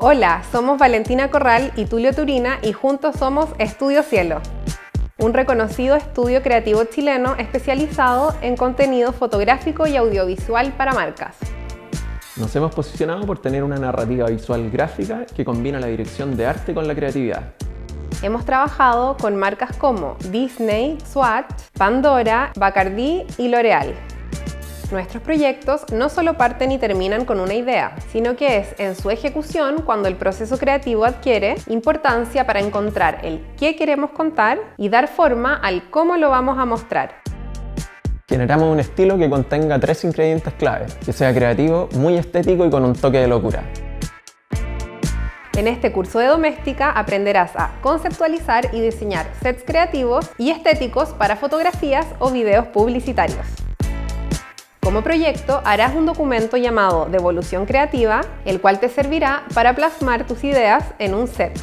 Hola, somos Valentina Corral y Tulio Turina y juntos somos Estudio Cielo, un reconocido estudio creativo chileno especializado en contenido fotográfico y audiovisual para marcas. Nos hemos posicionado por tener una narrativa visual gráfica que combina la dirección de arte con la creatividad. Hemos trabajado con marcas como Disney, Swatch, Pandora, Bacardi y L'Oréal. Nuestros proyectos no solo parten y terminan con una idea, sino que es en su ejecución cuando el proceso creativo adquiere importancia para encontrar el qué queremos contar y dar forma al cómo lo vamos a mostrar. Generamos un estilo que contenga 3 ingredientes clave, que sea creativo, muy estético y con un toque de locura. En este curso de doméstica aprenderás a conceptualizar y diseñar sets creativos y estéticos para fotografías o videos publicitarios. Como proyecto, harás un documento llamado Devolución Creativa, el cual te servirá para plasmar tus ideas en un set.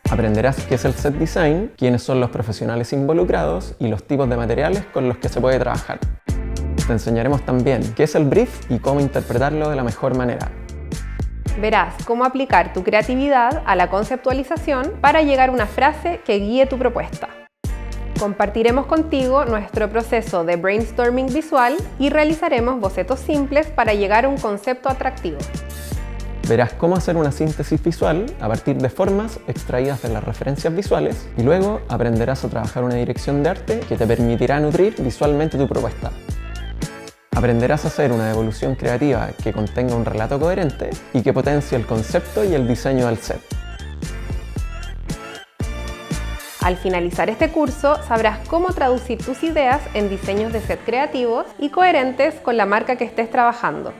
Aprenderás qué es el set design, quiénes son los profesionales involucrados y los tipos de materiales con los que se puede trabajar. Te enseñaremos también qué es el brief y cómo interpretarlo de la mejor manera. Verás cómo aplicar tu creatividad a la conceptualización para llegar a una frase que guíe tu propuesta. Compartiremos contigo nuestro proceso de brainstorming visual y realizaremos bocetos simples para llegar a un concepto atractivo. Verás cómo hacer una síntesis visual a partir de formas extraídas de las referencias visuales y luego aprenderás a trabajar una dirección de arte que te permitirá nutrir visualmente tu propuesta. Aprenderás a hacer una devolución creativa que contenga un relato coherente y que potencie el concepto y el diseño del set. Al finalizar este curso, sabrás cómo traducir tus ideas en diseños de set creativos y coherentes con la marca que estés trabajando.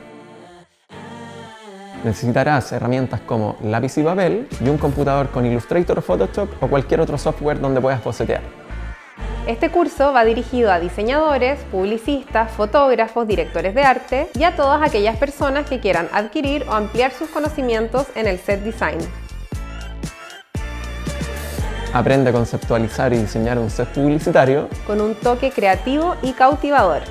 Necesitarás herramientas como lápiz y papel y un computador con Illustrator, Photoshop o cualquier otro software donde puedas bocetear. Este curso va dirigido a diseñadores, publicistas, fotógrafos, directores de arte y a todas aquellas personas que quieran adquirir o ampliar sus conocimientos en el set design. Aprende a conceptualizar y diseñar un set publicitario con un toque creativo y cautivador.